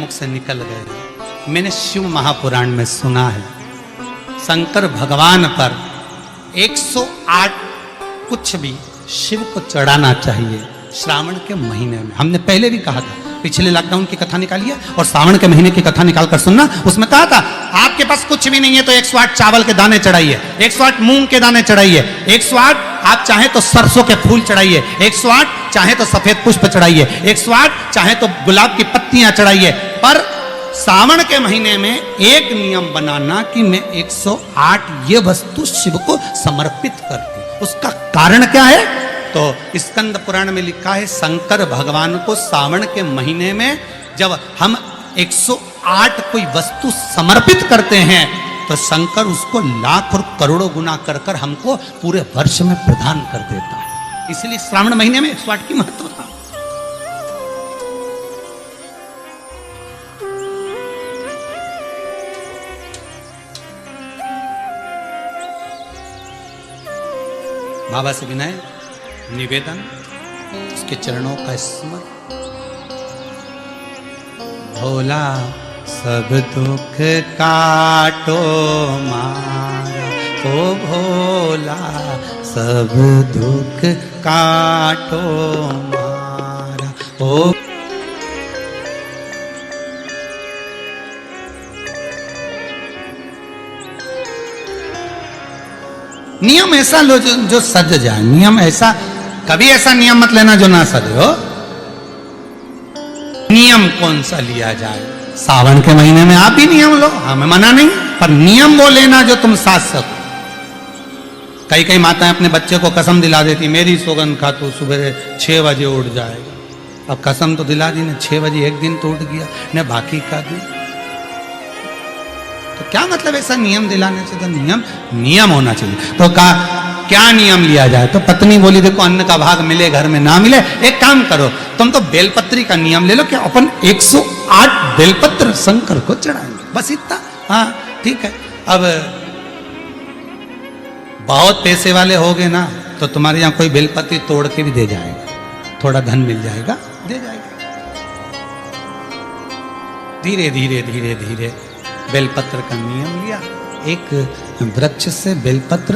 मुख से निकल गए। मैंने शिव महापुराण में सुना है शंकर भगवान पर 108 कुछ भी शिव को चढ़ाना चाहिए श्रावण के महीने में। हमने पहले भी कहा था, पिछले लॉकडाउन की कथा निकाली है और श्रावण के महीने की कथा निकाल कर सुनना। उसमें कहा था आपके पास कुछ भी नहीं है तो 108 चावल के दाने चढ़ाइए, 108 मूंग के दाने चढ़ाइए, 108 आप चाहे तो सरसों के फूल चढ़ाइए, 108 चाहे तो सफेद पुष्प चढ़ाइए, 108 चाहे तो गुलाब की पत्तियां चढ़ाइए। पर सावन के महीने में एक नियम बनाना कि मैं 108 ये वस्तु शिव को समर्पित करती हूं। उसका कारण क्या है? तो स्कंद पुराण में लिखा है शंकर भगवान को सावन के महीने में जब हम 108 कोई वस्तु समर्पित करते हैं तो शंकर उसको लाख और करोड़ों गुना कर कर हमको पूरे वर्ष में प्रदान कर देता है। इसलिए श्रावण महीने में 108 की महत्वता। बाबा से विनय निवेदन, उसके चरणों का स्मरण। भोला सब दुख काटो मारा, ओ भोला सब दुख काटो मारा, ओ नियम ऐसा लो जो सज जाए। नियम ऐसा, कभी ऐसा नियम मत लेना जो ना सजे हो। नियम कौन सा लिया जाए? सावन के महीने में आप भी नियम लो, हमें मना नहीं, पर नियम वो लेना जो तुम साथ सको। कई कई माताएं अपने बच्चे को कसम दिला देती, मेरी सौगंध खा तो सुबह 6 बजे उठ जाएगा। अब कसम तो दिला दी ने, 6 बजे एक दिन तो उठ गया ने, बाकी का दिन तो क्या मतलब ऐसा नियम दिलाने से? तो नियम होना चाहिए। तो क्या नियम लिया जाए? तो पत्नी बोली देखो अन्न का भाग मिले घर में ना मिले, एक काम करो तुम तो बेलपत्री का नियम ले लो कि अपन 108 बेलपत्र शंकर को चढ़ाएंगे, बस इतना। हाँ ठीक है। अब बहुत पैसे वाले हो गए ना तो तुम्हारे यहाँ कोई बेलपत्री तोड़ के भी दे जाएगा, थोड़ा धन मिल जाएगा, दे जाएगा। धीरे धीरे धीरे धीरे बेलपत्र का नियम लिया। एक वृक्ष से बेलपत्र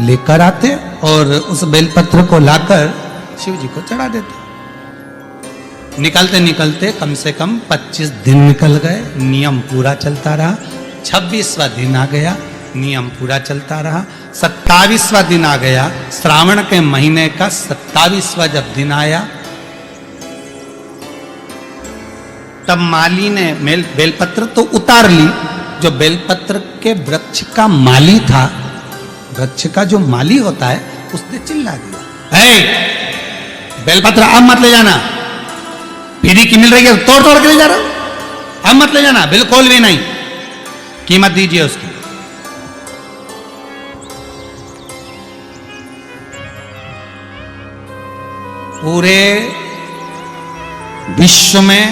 लेकर आते और उस बेलपत्र को लाकर शिव जी को चढ़ा देते। निकलते निकलते कम से कम 25 दिन निकल गए, नियम पूरा चलता रहा। 26वां दिन आ गया, नियम पूरा चलता रहा। 27वां दिन आ गया, श्रावण के महीने का 27वां जब दिन आया तब माली ने बेलपत्र तो उतार ली। जो बेलपत्र के वृक्ष का माली था, वृक्ष का जो माली होता है, उसने चिल्ला दिया, बेलपत्र अब मत ले जाना, पीढ़ी की मिल रही है तोड़ तोड़ के ले जा रहा हूं, अब मत ले जाना, बिल्कुल भी नहीं, कीमत दीजिए उसकी। पूरे विश्व में,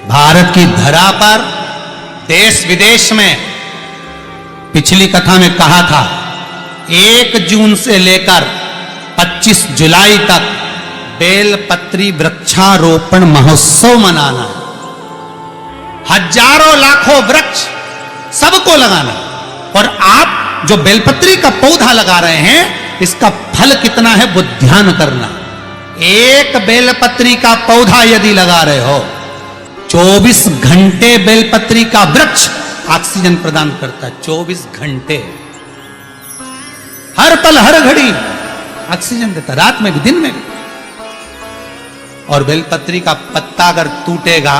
भारत की धरा पर, देश विदेश में, पिछली कथा में कहा था 1 जून से लेकर 25 जुलाई तक बेलपत्री वृक्षारोपण महोत्सव मनाना। हजारों लाखों वृक्ष सबको लगाना। और आप जो बेलपत्री का पौधा लगा रहे हैं, इसका फल कितना है वो ध्यान करना। एक बेलपत्री का पौधा यदि लगा रहे हो, 24 घंटे बेलपत्री का वृक्ष ऑक्सीजन प्रदान करता है। 24 घंटे, हर पल हर घड़ी ऑक्सीजन देता, रात में भी दिन में भी। और बेलपत्री का पत्ता अगर टूटेगा,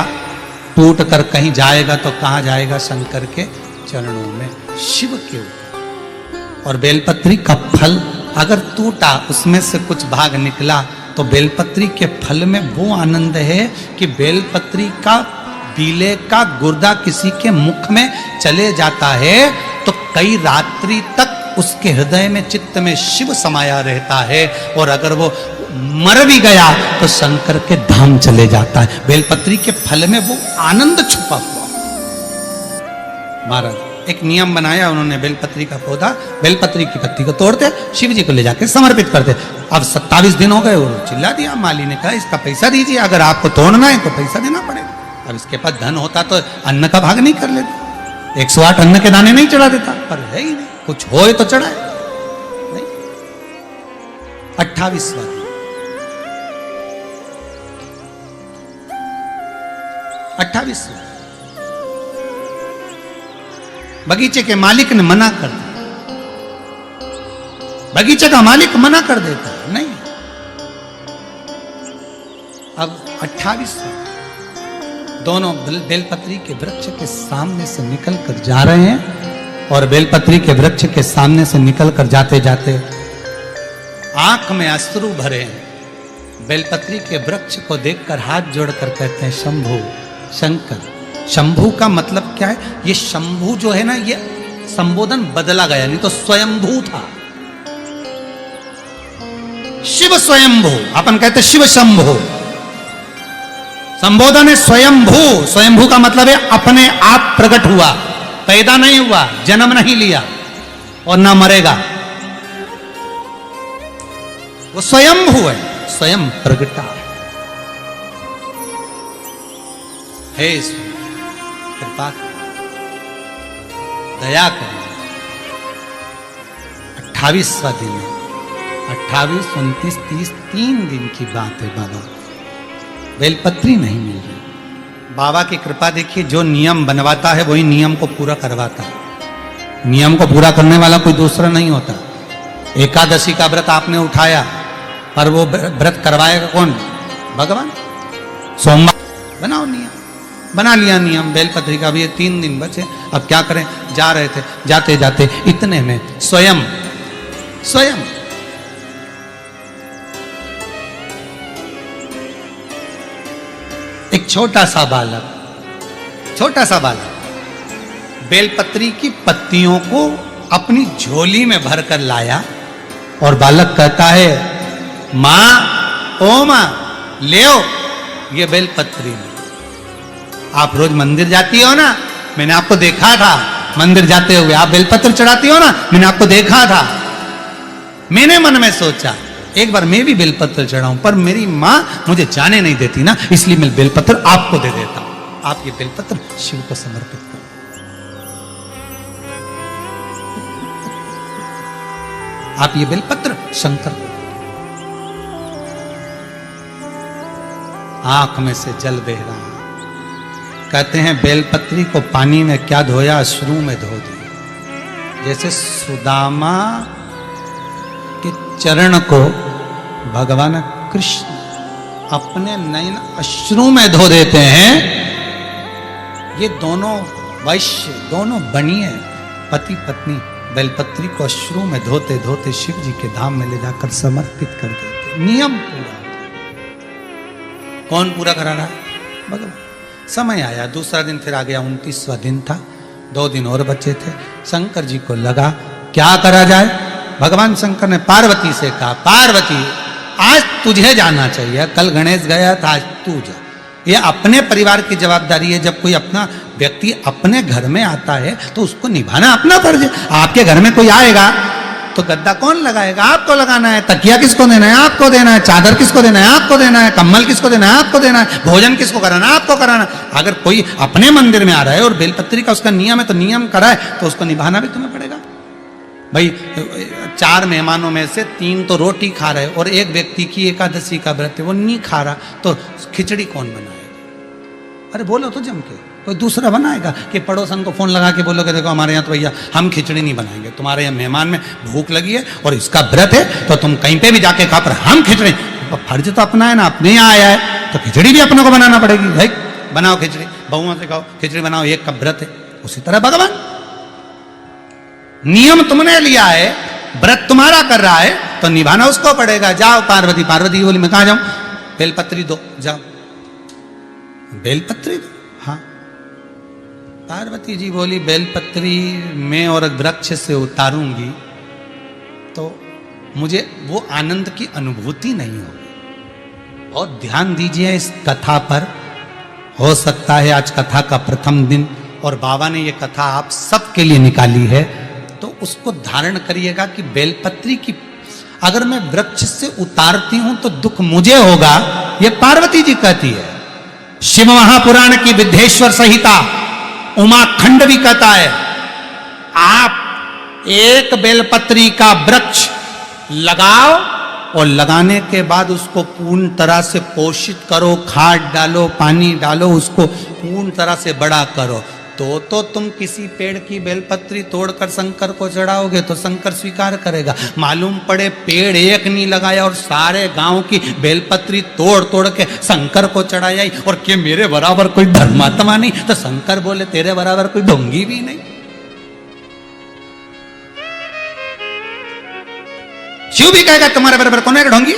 टूट कर कहीं जाएगा तो कहां जाएगा? शंकर के चरणों में, शिव के ऊपर। और बेलपत्री का फल अगर टूटा, उसमें से कुछ भाग निकला, तो बेलपत्री के फल में वो आनंद है कि बेलपत्री का बीले का गुर्दा किसी के मुख में चले जाता है तो कई रात्रि तक उसके हृदय में, चित्त में शिव समाया रहता है। और अगर वो मर भी गया तो शंकर के धाम चले जाता है। बेलपत्री के फल में वो आनंद छुपा हुआ। महाराज एक नियम बनाया उन्होंने, बेलपत्री का पौधा, बेलपत्री की पत्ती को तोड़ते, शिव जी को ले जाकर समर्पित करते। अब 27 दिन हो गए, वो चिल्ला दिया, माली ने कहा इसका पैसा दीजिए, अगर आपको तोड़ना है तो पैसा देना पड़ेगा। अब इसके पास धन होता तो अन्न का भाग नहीं कर लेता, 108 अन्न के दाने नहीं चढ़ा देता, पर है ही नहीं, कुछ होए तो चढ़ाए नहीं। 28वां दिन, 28वां बगीचे के मालिक ने मना कर दिया। बगीचे का मालिक मना कर देता है, नहीं। अब 28वां, दोनों बेलपत्री के वृक्ष के सामने से निकल कर जा रहे हैं और बेलपत्री के वृक्ष के सामने से निकल कर जाते जाते आंख में अश्रु भरे हैं। बेलपत्री के वृक्ष को देखकर हाथ जोड़कर कहते हैं शंभु, शंकर। शंभु का मतलब क्या है? ये शंभु जो है ना, ये संबोधन बदला गया, नहीं तो स्वयंभू था। शिव स्वयंभू, अपन कहते शिव शंभु, संबोधन है स्वयंभू। स्वयंभू का मतलब है अपने आप प्रकट हुआ, पैदा नहीं हुआ, जन्म नहीं लिया और ना मरेगा, वो स्वयंभू है, स्वयं प्रगटा है। हे कृपा दया कर। 28वां दिन है, 28, 29, 30, 3 दिन की बात है बाबा। बेलपत्री नहीं मिल रही। बाबा की कृपा देखिए, जो नियम बनवाता है वही नियम को पूरा करवाता है। नियम को पूरा करने वाला कोई दूसरा नहीं होता। एकादशी का व्रत आपने उठाया, पर वो व्रत करवाएगा कौन? भगवान। सोमवार बनाओ नियम, बना लिया नियम बेलपत्री का भी। 3 दिन बचे, अब क्या करें? जा रहे थे, जाते जाते इतने में स्वयं एक छोटा सा बालक बेलपत्री की पत्तियों को अपनी झोली में भरकर लाया और बालक कहता है, मां, ओ मां, ले आओ ये बेलपत्री। आप रोज मंदिर जाती हो ना, मैंने आपको देखा था मंदिर जाते हुए, आप बेलपत्र चढ़ाती हो ना, मैंने आपको देखा था। मैंने मन में सोचा एक बार मैं भी बेलपत्र चढ़ाऊं, पर मेरी मां मुझे जाने नहीं देती ना, इसलिए मैं बेलपत्र आपको दे देता हूं। आप ये बेलपत्र शिव को समर्पित करो। आप ये बेलपत्र शंकर को। आंख में से जल बह रहा है। कहते हैं बेलपत्री को पानी में क्या धोया? अश्रु में धो दिया। जैसे सुदामा के चरण को भगवान कृष्ण अपने नयन अश्रु में धो देते हैं। ये दोनों वैश्य, दोनों बनिए पति पत्नी बेलपत्री को अश्रु में धोते धोते शिव जी के धाम में ले जाकर समर्पित कर देते। नियम पूरा। कौन पूरा करा रहा है? भगवान। समय आया, दूसरा दिन फिर आ गया, 29वां दिन था, 2 दिन और बचे थे। शंकर जी को लगा क्या करा जाए। भगवान शंकर ने पार्वती से कहा, पार्वती आज तुझे जाना चाहिए, कल गणेश गया था, आज तू जा। ये अपने परिवार की जवाबदारी है। जब कोई अपना व्यक्ति अपने घर में आता है तो उसको निभाना अपना फर्ज है। आपके घर में कोई आएगा तो गद्दा कौन लगाएगा? आपको लगाना है। तकिया किसको देना है? आपको देना है। चादर किसको देना है? आपको देना है। कम्बल किसको देना है? आपको देना है। भोजन किसको कराना है? आपको कराना है। अगर कोई अपने मंदिर में आ रहा है और बेलपत्री का उसका नियम है तो नियम कराए तो उसको निभाना भी तुम्हें पड़ेगा। भाई 4 मेहमानों में से 3 तो रोटी खा रहे और एक व्यक्ति की एकादशी का व्रत है, वो नहीं खा रहा, तो खिचड़ी कौन बनाएगा? अरे बोलो तो जम के, कोई दूसरा बनाएगा कि पड़ोसन को फोन लगा के बोलोगे देखो हमारे यहाँ तो भैया हम खिचड़ी नहीं बनाएंगे, तुम्हारे यहाँ मेहमान में भूख लगी है और इसका व्रत है तो तुम कहीं पे भी जाके खा, पर हम खिचड़ी। फर्ज तो अपना है ना, अपने यहाँ आया है तो खिचड़ी भी अपने को बनाना पड़ेगी। भाई बनाओ खिचड़ी, बहुओं से कहो खिचड़ी बनाओ, एक का व्रत है। उसी तरह भगवान, नियम तुमने लिया है, व्रत तुम्हारा कर रहा है तो निभाना उसको पड़ेगा। जाओ पार्वती। पार्वती बोली मैं कहाँ जाऊं? बेलपत्री दो, जाओ बेलपत्री दो। हाँ, पार्वती जी बोली बेलपत्री मैं और वृक्ष से उतारूंगी तो मुझे वो आनंद की अनुभूति नहीं होगी। और ध्यान दीजिए इस कथा पर, हो सकता है आज कथा का प्रथम दिन और बाबा ने ये कथा आप सबके लिए निकाली है, तो उसको धारण करिएगा कि बेलपत्री की अगर मैं वृक्ष से उतारती हूं तो दुख मुझे होगा, ये पार्वती जी कहती है। शिव महापुराण की विद्धेश्वर संहिता उमाखंड भी कहता है, आप एक बेलपत्री का वृक्ष लगाओ और लगाने के बाद उसको पूर्ण तरह से पोषित करो, खाद डालो, पानी डालो, उसको पूर्ण तरह से बड़ा करो, तो तुम किसी पेड़ की बेलपत्री तोड़कर शंकर को चढ़ाओगे तो शंकर स्वीकार करेगा। मालूम पड़े पेड़ एक नहीं लगाया और सारे गांव की बेलपत्री तोड़ तोड़ के शंकर को चढ़ाया और कि मेरे बराबर कोई धर्मात्मा नहीं, तो शंकर बोले तेरे बराबर कोई ढोंगी भी नहीं। शिव भी कहेगा तुम्हारे बराबर कौन है ढोंगी,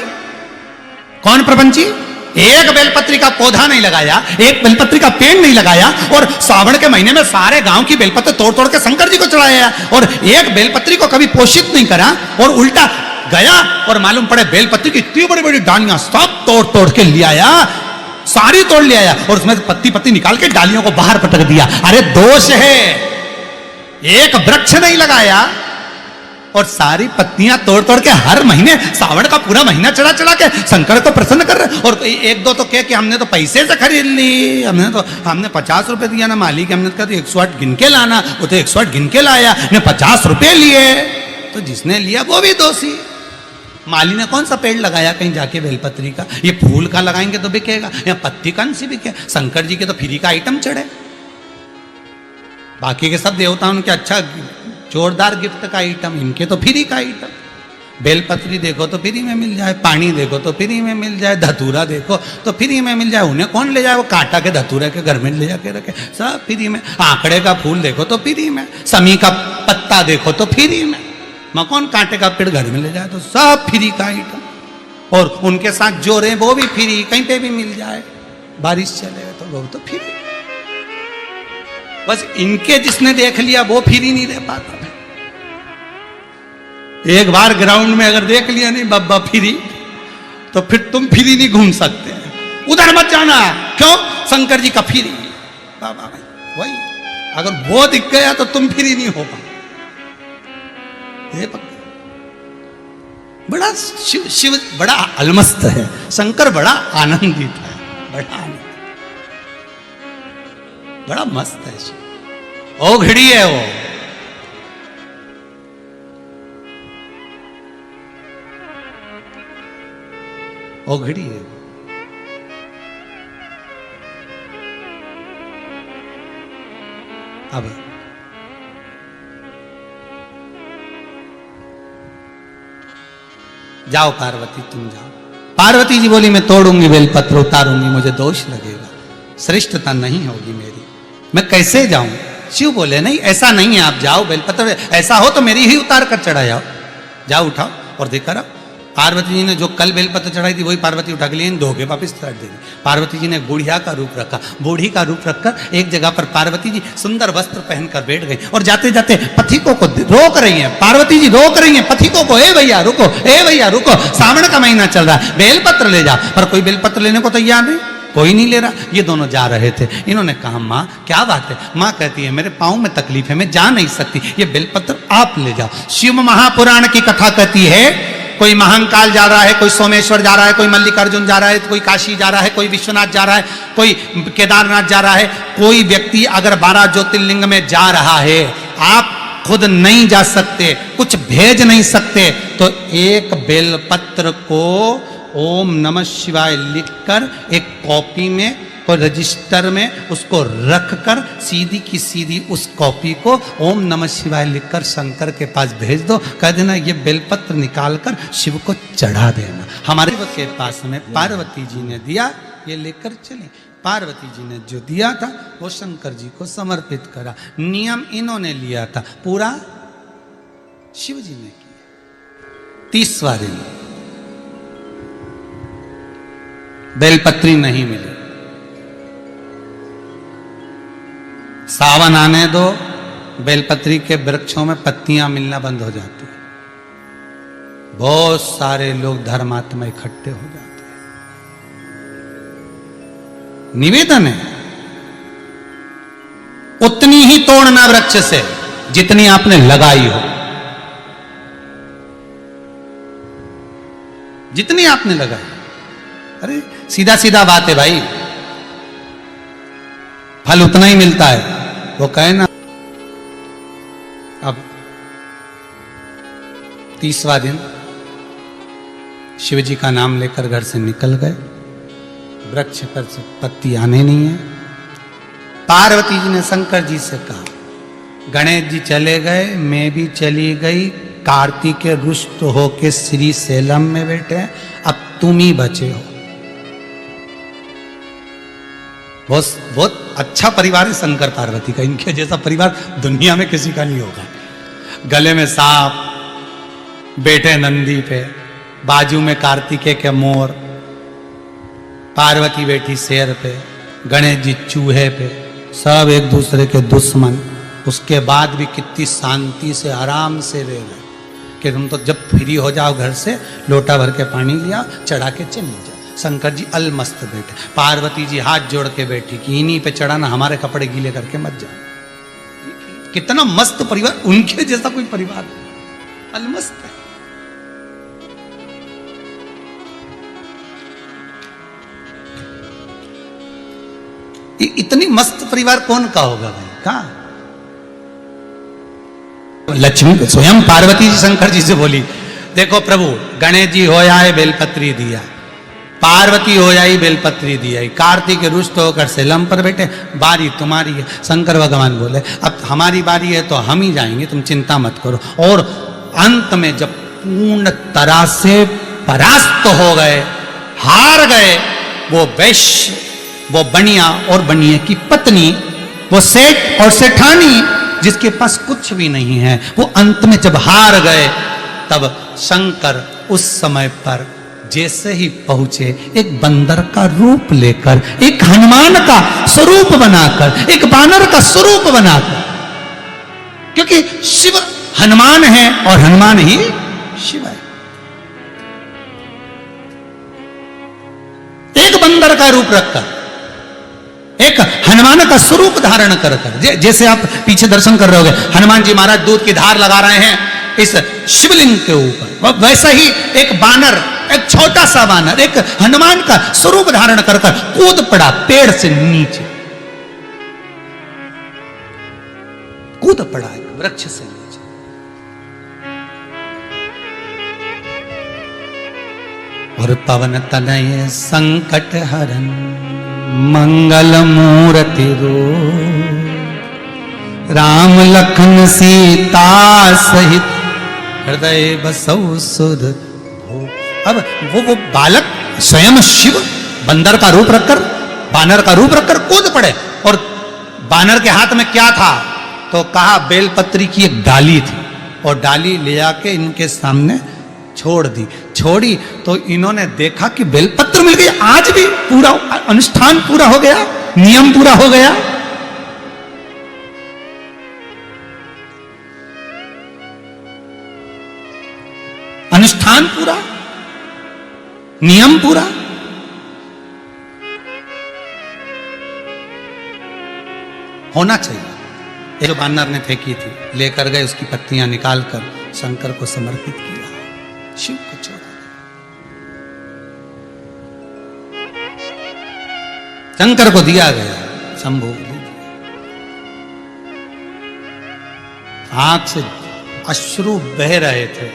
कौन प्रपंची। एक बेलपत्री का पौधा नहीं लगाया, एक बेलपत्री का पेड़ नहीं लगाया और सावन के महीने में सारे गांव की बेलपत्र तोड़ तोड़ के शंकर जी को चढ़ाया और एक बेलपत्री को कभी पोषित नहीं करा और उल्टा गया और मालूम पड़े बेलपत्री की इतनी बड़ी बड़ी डालियां सब तोड़ तोड़ के ले आया, सारी तोड़ ले आया और उसमें पत्ती पत्ती निकाल के डालियों को बाहर पटक दिया। अरे दोष है, एक वृक्ष नहीं लगाया और सारी पत्तियां तोड़ तोड़ के हर महीने सावन का पूरा महीना चढ़ा चढ़ा के शंकर को प्रसन्न कर रहे। और एक दो तो कह कि हमने तो पैसे से खरीद ली, हमने 50 रुपए दिया ना मालिक, हमने कहा 108 गिन के लाना, वो तो 108 गिन के लाया, ने 50 रुपए लिए, तो जिसने लिया वो भी दोषी। माली ने कौन सा पेड़ लगाया कहीं जाके बेलपत्री का, ये फूल का लगाएंगे तो बिकेगा या पत्ती कौन सी बिके, शंकर जी के तो फ्री का आइटम चढ़े, बाकी के सब देवताओं के अच्छा जोरदार गिफ्ट का आइटम, इनके तो फ्री का आइटम। बेलपत्री देखो तो फ्री में मिल जाए, पानी देखो तो फ्री में मिल जाए, धतूरा देखो तो फ्री में मिल जाए, उन्हें कौन ले जाए, वो कांटा के धतूरे के घर में ले जाके रखे, सब फ्री में। आंकड़े का फूल देखो तो फ्री में, समी का पत्ता देखो तो फ्री में, कौन कांटे का पेड़ घर में ले जाए, तो सब फ्री का आइटम। और उनके साथ जो रहे वो भी फ्री, कहीं पे भी मिल जाए, बारिश चले तो वो तो फ्री। बस इनके जिसने देख लिया वो फ्री नहीं रह पाता। एक बार ग्राउंड में अगर देख लिया नहीं बब्बा फ्री, तो फिर तुम फ्री नहीं घूम सकते, उधर मत जाना, क्यों, शंकर जी का फ्री। बाबा भाई वही, अगर वो दिख गया तो तुम फ्री नहीं हो पाओ। बड़ा शिव बड़ा अलमस्त है, शंकर बड़ा आनंदित है, बड़ा आनंद, बड़ा मस्त है शिव, ओ घड़ी है वो। ओ घड़ी है। अब जाओ पार्वती तुम जाओ। पार्वती जी बोली मैं तोड़ूंगी बेलपत्र, उतारूंगी, मुझे दोष लगेगा, श्रेष्ठता नहीं होगी मेरी, मैं कैसे जाऊं। शिव बोले नहीं ऐसा नहीं है, आप जाओ, बेलपत्र ऐसा हो तो मेरी ही उतार कर चढ़ा जाओ, जाओ उठाओ और देखकर आओ। पार्वती जी ने जो कल बेलपत्र चढ़ाई थी वही पार्वती उठा के लिए धो के वापिस चढ़ दी। पार्वती जी ने बुढ़िया का रूप रखा, बूढ़ी का रूप रखकर एक जगह पर पार्वती जी सुंदर वस्त्र पहनकर बैठ गई और जाते जाते पथिकों को रोक रही हैं। पार्वती जी रोक रही हैं पथिकों को, ए भैया रुको, ए भैया रुको, सावन का महीना चल रहा है, बेलपत्र ले जाओ। पर कोई बेलपत्र लेने को तैयार नहीं, कोई नहीं ले रहा। ये दोनों जा रहे थे, इन्होंने कहा माँ क्या बात है। माँ कहती है मेरे पाँव में तकलीफ है, मैं जा नहीं सकती, ये बेलपत्र आप ले जाओ। शिव महापुराण की कथा कहती है कोई महाकाल जा रहा है, कोई सोमेश्वर जा रहा है, कोई मल्लिकार्जुन जा रहा है, कोई काशी जा रहा है, कोई विश्वनाथ जा रहा है, कोई केदारनाथ जा रहा है। कोई व्यक्ति अगर 12 ज्योतिर्लिंग में जा रहा है, आप खुद नहीं जा सकते, कुछ भेज नहीं सकते, तो एक बेलपत्र को ओम नमः शिवाय लिखकर एक कॉपी में और रजिस्टर में उसको रखकर सीधी की सीधी उस कॉपी को ओम नमः शिवाय लिखकर शंकर के पास भेज दो, कह देना ये बेलपत्र निकालकर शिव को चढ़ा देना। हमारे के पास में पार्वती जी ने दिया, ये लेकर चले। पार्वती जी ने जो दिया था वो शंकर जी को समर्पित करा। नियम इन्होंने लिया था, पूरा शिव जी ने किया। 30वां दिन बेलपत्री नहीं मिली, सावन आने दो, बेलपत्री के वृक्षों में पत्तियां मिलना बंद हो जाती है, बहुत सारे लोग धर्मात्मा इकट्ठे हो जाते हैं। निवेदन है उतनी ही तोड़ना वृक्ष से जितनी आपने लगाई हो, जितनी आपने लगाई। अरे सीधा सीधा बात है भाई, फल उतना ही मिलता है। वो कहे ना, अब 30वां दिन शिव जी का नाम लेकर घर से निकल गए, वृक्ष पर से पत्ती आने नहीं है। पार्वती जी ने शंकर जी से कहा, गणेश जी चले गए, मैं भी चली गई, कार्तिकेय रुष्ट होके श्री सेलम में बैठे हैं, अब तुम ही बचे हो। बहुत अच्छा परिवार है शंकर पार्वती का, इनके जैसा परिवार दुनिया में किसी का नहीं होगा। गले में सांप, बैठे नंदी पे, बाजू में कार्तिकेय के मोर, पार्वती बैठी शेर पे, गणेश जी चूहे पे, सब एक दूसरे के दुश्मन। उसके बाद भी कितनी शांति से आराम से रह गए कि तुम तो जब फ्री हो जाओ घर से, लोटा भर के पानी लिया, चढ़ा के चली जाओ। शंकर जी अलमस्त बैठे, पार्वती जी हाथ जोड़ के बैठी कि इन्हीं पे चढ़ाना, हमारे कपड़े गीले करके मत जाओ। कितना मस्त परिवार, उनके जैसा कोई परिवार अलमस्त है। इतनी मस्त परिवार कौन का होगा भाई? कहा लक्ष्मी स्वयं पार्वती जी शंकर जी से बोली, देखो प्रभु, गणेश जी हो आए बेलपत्री दिया, पार्वती हो आई बेलपत्री दिया, कार्तिक रुष्ट होकर सेलम पर बैठे, बारी तुम्हारी है। शंकर भगवान बोले, अब हमारी बारी है तो हम ही जाएंगे, तुम चिंता मत करो। और अंत में जब पूर्ण तरह से परास्त हो गए, हार गए, वो वैश्य, वो बनिया और बनिए की पत्नी, वो सेठ और सेठानी जिसके पास कुछ भी नहीं है, वो अंत में जब हार गए, तब शंकर उस समय पर जैसे ही पहुंचे, एक बंदर का रूप लेकर, एक हनुमान का स्वरूप बनाकर, एक बानर का स्वरूप बनाकर, क्योंकि शिव हनुमान है और हनुमान ही शिव है। एक बंदर का रूप रखकर, एक हनुमान का स्वरूप धारण कर कर, जैसे आप पीछे दर्शन कर रहे होगे, हनुमान जी महाराज दूध की धार लगा रहे हैं इस शिवलिंग के ऊपर, वैसा ही एक बानर, एक छोटा सा बानर, एक हनुमान का स्वरूप धारण कर कर कूद पड़ा पेड़ से नीचे, कूद पड़ा एक वृक्ष से नीचे। और पवन तनय संकट हरन मंगल मूर्ति रो, राम लखन सीता सहित हृदय बसौ सुध हो। अब वो बालक स्वयं शिव बंदर का रूप रखकर, बानर का रूप रखकर कूद पड़े। और बानर के हाथ में क्या था? तो कहा बेलपत्री की एक डाली थी, और डाली ले आके इनके सामने छोड़ दी। छोड़ी तो इन्होंने देखा कि बेलपत्र मिल गई। आज भी पूरा अनुष्ठान पूरा हो गया, नियम पूरा हो गया। अनुष्ठान पूरा, नियम पूरा। होना चाहिए। ये जो बानर ने फेंकी थी, लेकर गए, उसकी पत्तियां निकालकर शंकर को समर्पित किया, शिव को छोड़ा। शंकर को दिया गया, शंभु आंख से अश्रु बह रहे थे।